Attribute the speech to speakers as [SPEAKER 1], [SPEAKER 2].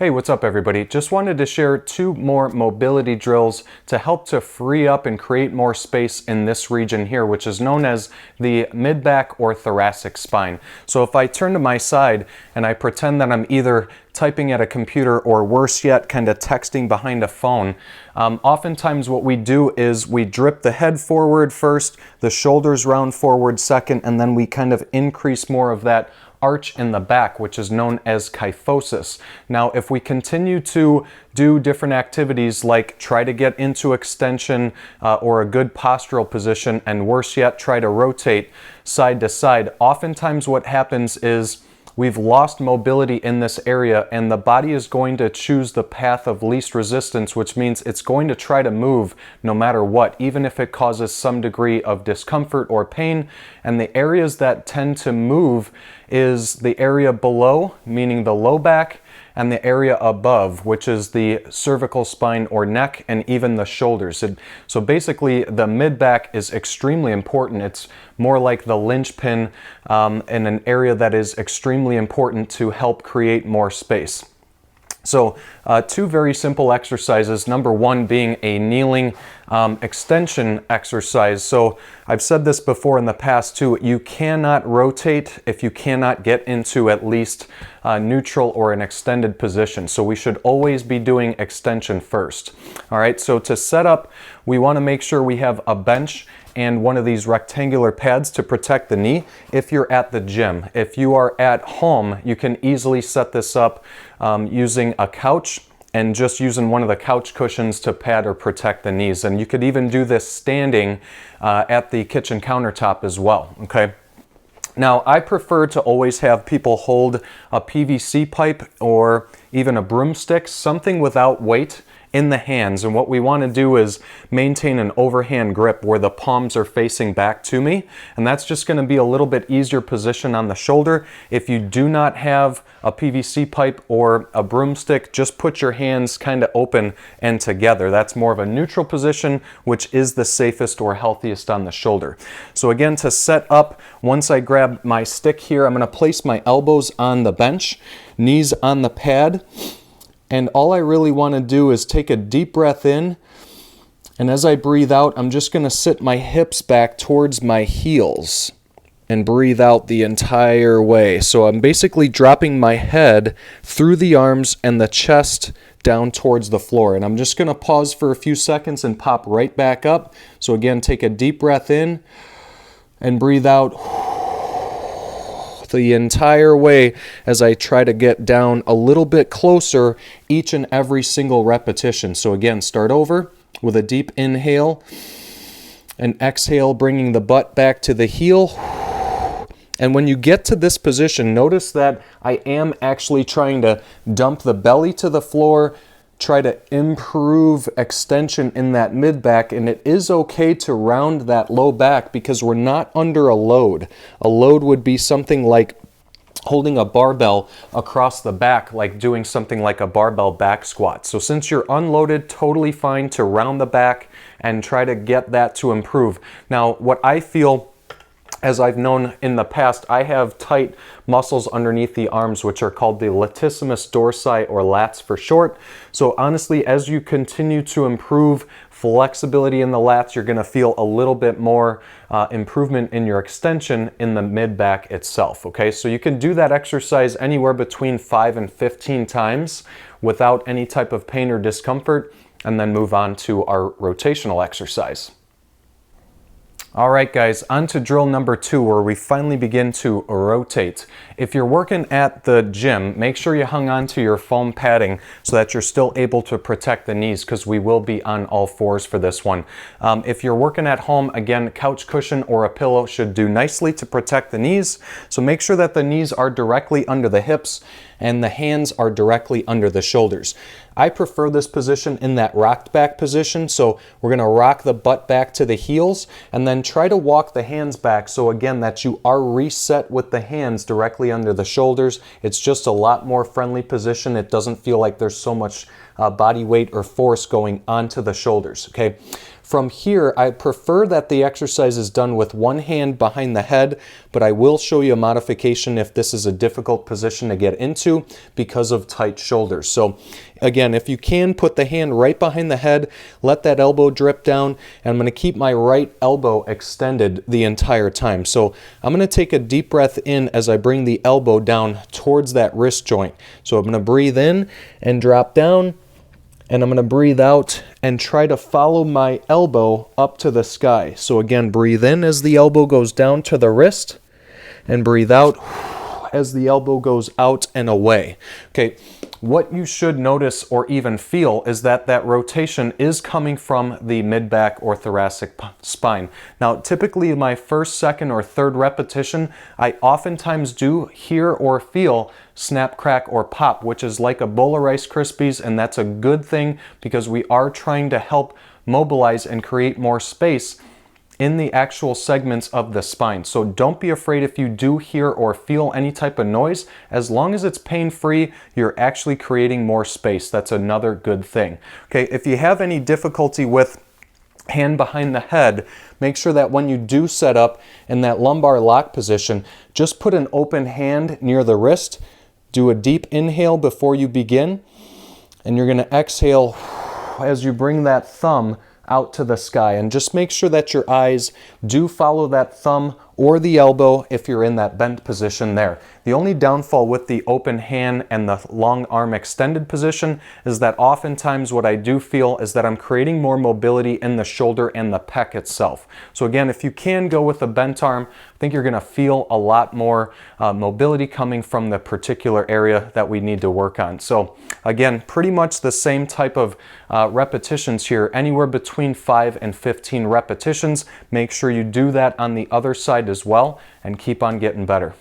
[SPEAKER 1] Hey, what's up everybody? Just wanted to share two more mobility drills to help to free up and create more space in this region here, which is known as the mid-back or thoracic spine. So if I turn to my side and I pretend that I'm either typing at a computer or worse yet, kind of texting behind a phone, oftentimes what we do is we drip the head forward first, the shoulders round forward second, and then we kind of increase more of that arch in the back, which is known as kyphosis. Now, if we continue to do different activities like try to get into extension or a good postural position, and worse yet, try to rotate side to side, oftentimes what happens is we've lost mobility in this area and the body is going to choose the path of least resistance, which means it's going to try to move no matter what, even if it causes some degree of discomfort or pain. And the areas that tend to move is the area below, meaning the low back, and the area above, which is the cervical spine or neck, and even the shoulders. So basically the mid-back is extremely important. It's more like the linchpin in an area that is extremely important to help create more space. So two very simple exercises. Number one being a kneeling extension exercise. So I've said this before in the past too, you cannot rotate if you cannot get into at least neutral or an extended position. So we should always be doing extension first. All right, so to set up, we want to make sure we have a bench and one of these rectangular pads to protect the knee if you're at the gym. If you are at home, you can easily set this up using a couch and just using one of the couch cushions to pad or protect the knees. And you could even do this standing at the kitchen countertop as well, okay? Now, I prefer to always have people hold a PVC pipe or even a broomstick, something without weight, in the hands. And what we want to do is maintain an overhand grip where the palms are facing back to me. And that's just going to be a little bit easier position on the shoulder. If you do not have a PVC pipe or a broomstick, just put your hands kind of open and together. That's more of a neutral position, which is the safest or healthiest on the shoulder. So again, to set up, once I grab my stick here, I'm going to place my elbows on the bench, knees on the pad. And all I really want to do is take a deep breath in, and as I breathe out, I'm just going to sit my hips back towards my heels and breathe out the entire way. So I'm basically dropping my head through the arms and the chest down towards the floor. And I'm just going to pause for a few seconds and pop right back up. So again, take a deep breath in and breathe out the entire way as I try to get down a little bit closer each and every single repetition. So again, start over with a deep inhale and exhale, bringing the butt back to the heel. And when you get to this position, notice that I am actually trying to dump the belly to the floor, try to improve extension in that mid-back, and it is okay to round that low back because we're not under a load. A load would be something like holding a barbell across the back, like doing something like a barbell back squat. So since you're unloaded, totally fine to round the back and try to get that to improve. Now, what I feel, as I've known in the past, I have tight muscles underneath the arms, which are called the latissimus dorsi, or lats for short. So honestly, as you continue to improve flexibility in the lats, you're going to feel a little bit more improvement in your extension in the mid-back itself, okay? So you can do that exercise anywhere between 5 and 15 times without any type of pain or discomfort, and then move on to our rotational exercise. All right, guys, on to drill number 2, where we finally begin to rotate. If you're working at the gym, make sure you hung on to your foam padding so that you're still able to protect the knees, because we will be on all fours for this one. If you're working at home, again, couch cushion or a pillow should do nicely to protect the knees. So make sure that the knees are directly under the hips and the hands are directly under the shoulders. I prefer this position in that rocked back position. So we're going to rock the butt back to the heels and then try to walk the hands back. So again, that you are reset with the hands directly under the shoulders. It's just a lot more friendly position. It doesn't feel like there's so much body weight or force going onto the shoulders, okay? From here, I prefer that the exercise is done with one hand behind the head, but I will show you a modification if this is a difficult position to get into because of tight shoulders. So again, if you can, put the hand right behind the head, let that elbow drip down, and I'm going to keep my right elbow extended the entire time. So I'm going to take a deep breath in as I bring the elbow down towards that wrist joint. So I'm going to breathe in and drop down, and I'm going to breathe out and try to follow my elbow up to the sky. So again, breathe in as the elbow goes down to the wrist, and breathe out as the elbow goes out and away. Okay, what you should notice or even feel is that that rotation is coming from the mid-back or thoracic spine. Now, typically my first, second, or third repetition, I oftentimes do hear or feel snap, crack, or pop, which is like a bowl of Rice Krispies, and that's a good thing because we are trying to help mobilize and create more space in the actual segments of the spine. So don't be afraid if you do hear or feel any type of noise. As long as it's pain-free, you're actually creating more space. That's another good thing. Okay, if you have any difficulty with hand behind the head, make sure that when you do set up in that lumbar lock position, just put an open hand near the wrist. Do a deep inhale before you begin, and you're going to exhale as you bring that thumb out to the sky, and just make sure that your eyes do follow that thumb or the elbow if you're in that bent position there. The only downfall with the open hand and the long arm extended position is that oftentimes what I do feel is that I'm creating more mobility in the shoulder and the pec itself. So again, if you can go with a bent arm, I think you're going to feel a lot more mobility coming from the particular area that we need to work on. So again, pretty much the same type of repetitions here, anywhere between 5 and 15 repetitions. Make sure you do that on the other side as well, and keep on getting better.